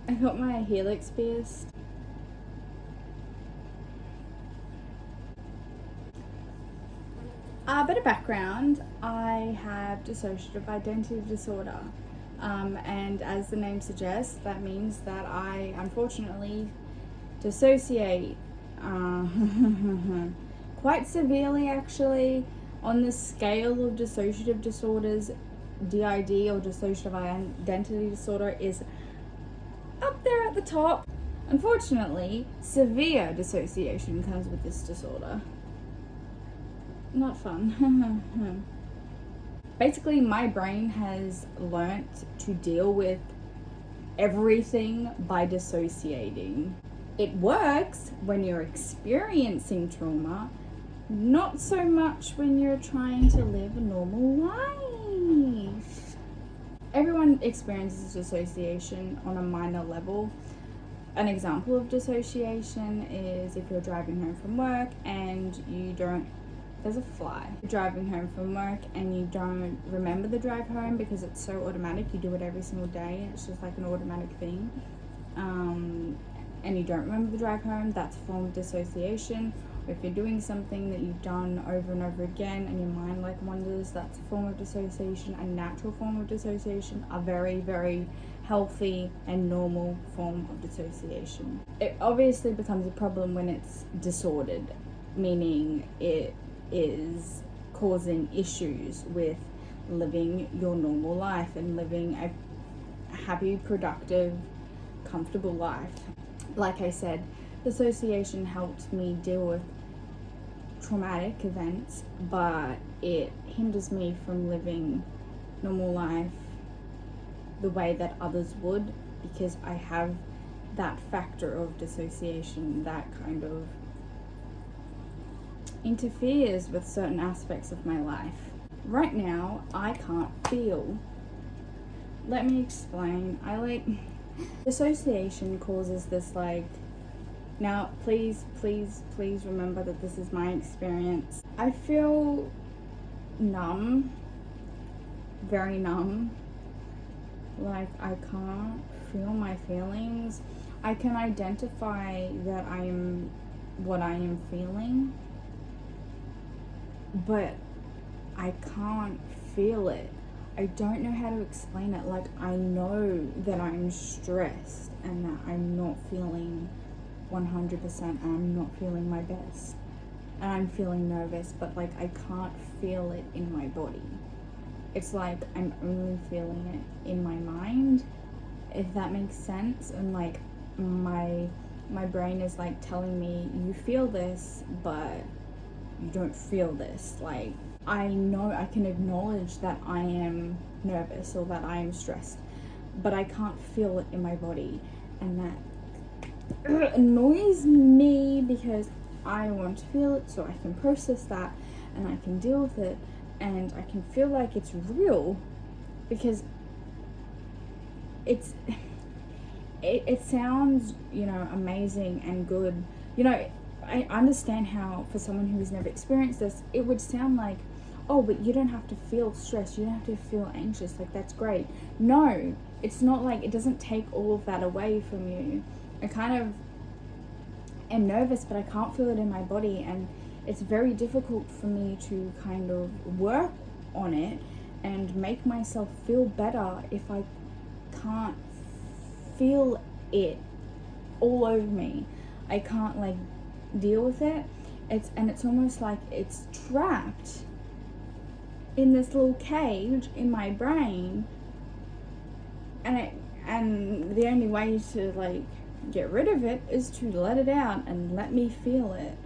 I got my helix pierced. A bit of background, I have dissociative identity disorder. And as the name suggests, that means that I unfortunately dissociate quite severely, actually. On the scale of dissociative disorders, D.I.D, or dissociative identity disorder, is up there at the top. Unfortunately, severe dissociation comes with this disorder. Not fun. Basically, my brain has learnt to deal with everything by dissociating. It works when you're experiencing trauma, not so much when you're trying to live a normal life. Everyone experiences dissociation on a minor level. An example of dissociation is if you're driving home from work and there's a fly. You're driving home from work and you don't remember the drive home because it's so automatic. You do it every single day. It's just like an automatic thing. And you don't remember the drive home. That's a form of dissociation. Or if you're doing something that you've done over and over again and your mind like wanders, that's a form of dissociation. A natural form of dissociation. A very, very healthy and normal form of dissociation. It obviously becomes a problem when it's disordered, meaning it is causing issues with living your normal life and living a happy, productive, comfortable life. Like I said, dissociation helped me deal with traumatic events, but it hinders me from living normal life the way that others would, because I have that factor of dissociation that kind of interferes with certain aspects of my life. Right now, I can't feel. Let me explain. Dissociation causes this now please remember that this is my experience. I feel numb, very numb. Like I can't feel my feelings. I can identify that I am what I am feeling, but I can't feel it. I don't know how to explain it. Like, I know that I'm stressed and that I'm not feeling 100% and I'm not feeling my best. And I'm feeling nervous, but like I can't feel it in my body. It's like I'm only feeling it in my mind, if that makes sense. And like my brain is like telling me, you feel this, but you don't feel this. Like, I know I can acknowledge that I am nervous or that I am stressed, but I can't feel it in my body. And that annoys me because I want to feel it so I can process that and I can deal with it and I can feel like it's real, because it sounds, amazing and good. I understand how for someone who's never experienced this, it would sound like, oh, but you don't have to feel stressed, you don't have to feel anxious, like that's great. No, it's not. Like, it doesn't take all of that away from you. I kind of am nervous, but I can't feel it in my body, and it's very difficult for me to kind of work on it and make myself feel better if I can't feel it all over me. I can't deal with it. It's almost like it's trapped in this little cage in my brain, and the only way to get rid of it is to let it out and let me feel it,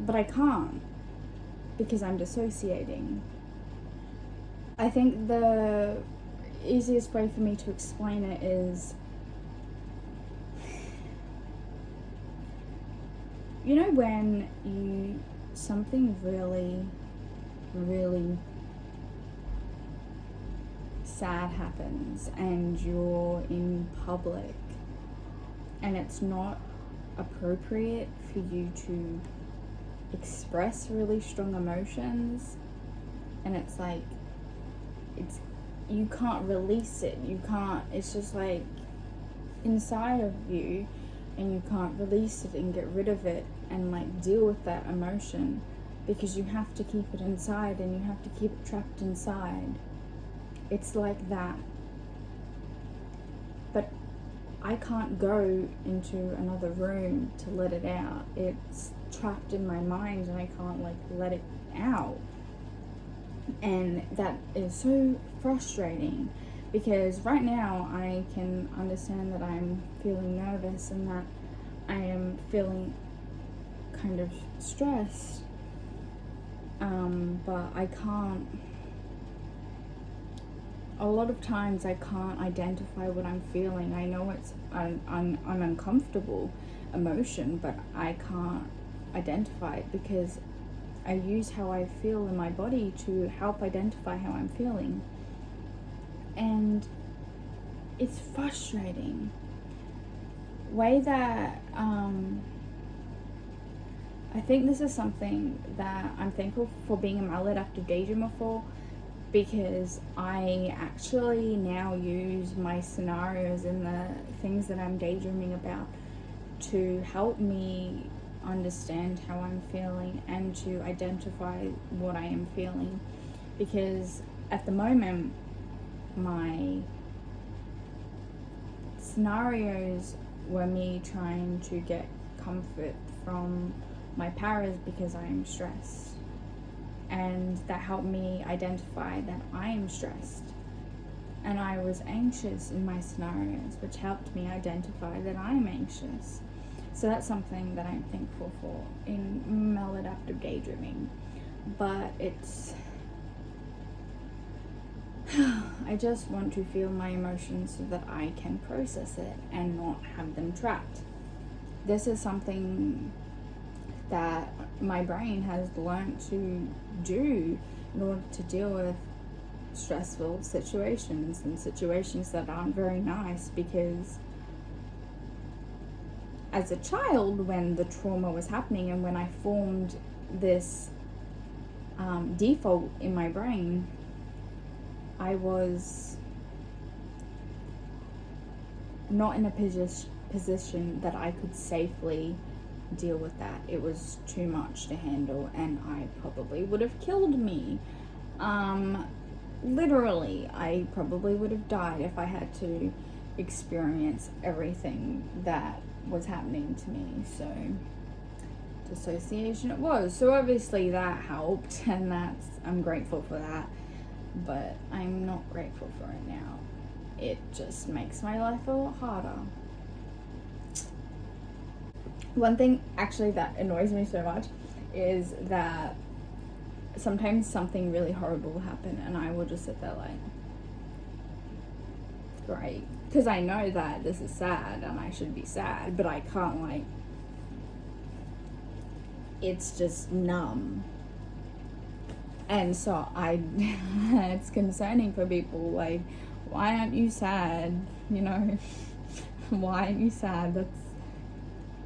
but I can't because I'm dissociating. I think the easiest way for me to explain it is, when something really, really sad happens and you're in public and it's not appropriate for you to express really strong emotions, and you can't release it, it's just like inside of you, and you can't release it and get rid of it and like deal with that emotion, because you have to keep it inside and you have to keep it trapped inside. It's like that. But I can't go into another room to let it out. It's trapped in my mind and I can't like let it out. And that is so frustrating, because right now I can understand that I'm feeling nervous and that I am feeling kind of stressed, but I can't, a lot of times I can't identify what I'm feeling. I know it's an uncomfortable emotion, but I can't identify it because I use how I feel in my body to help identify how I'm feeling. And it's frustrating. Way that I think this is something that I'm thankful for being a maladaptive daydreamer for, because I actually now use my scenarios and the things that I'm daydreaming about to help me understand how I'm feeling and to identify what I am feeling. Because at the moment, my scenarios were me trying to get comfort from my paras because I am stressed, and that helped me identify that I am stressed, and I was anxious in my scenarios, which helped me identify that I'm anxious. So that's something that I'm thankful for in maladaptive daydreaming. But it's I just want to feel my emotions so that I can process it and not have them trapped. This is something that my brain has learned to do in order to deal with stressful situations and situations that aren't very nice, because as a child, when the trauma was happening and when I formed this default in my brain, I was not in a position that I could safely deal with that. It was too much to handle, and I probably would have killed me. Literally, I probably would have died if I had to experience everything that was happening to me. So dissociation it was. So obviously that helped, and I'm grateful for that. But I'm not grateful for it now. It just makes my life a lot harder. One thing actually that annoys me so much is that sometimes something really horrible will happen and I will just sit there like, great. Because I know that this is sad and I should be sad, but I can't, like, it's just numb. And so it's concerning for people, like, why aren't you sad? You know, why aren't you sad? That's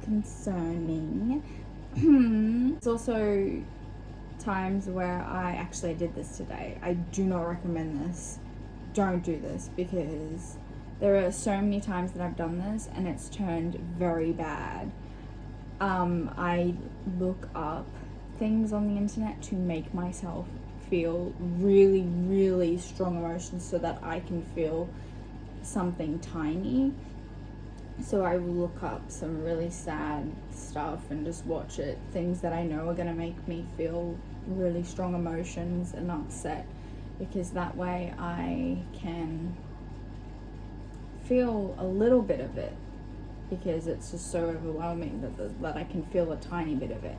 concerning. It's also times where I did this today. I do not recommend this. Don't do this, because there are so many times that I've done this and it's turned very bad. I look up things on the internet to make myself feel really, really strong emotions so that I can feel something tiny. So I will look up some really sad stuff and just watch it, things that I know are going to make me feel really strong emotions and upset, because that way I can feel a little bit of it, because it's just so overwhelming that I can feel a tiny bit of it.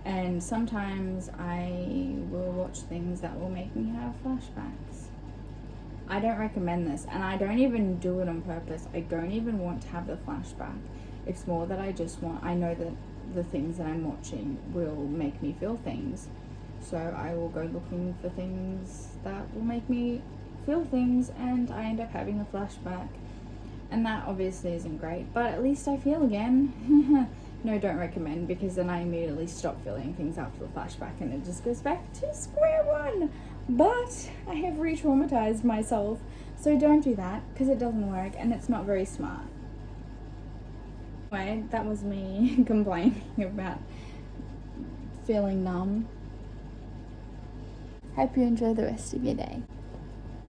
And sometimes I will watch things that will make me have flashbacks. I don't recommend this, and I don't even do it on purpose. I don't even want to have the flashback. It's more that I know that the things that I'm watching will make me feel things. So I will go looking for things that will make me feel things, and I end up having a flashback. And that obviously isn't great, but at least I feel again. No, don't recommend, because then I immediately stop feeling things after the flashback and it just goes back to square one. But I have re-traumatized myself, so don't do that, because it doesn't work and it's not very smart. Anyway, that was me complaining about feeling numb. Hope you enjoy the rest of your day.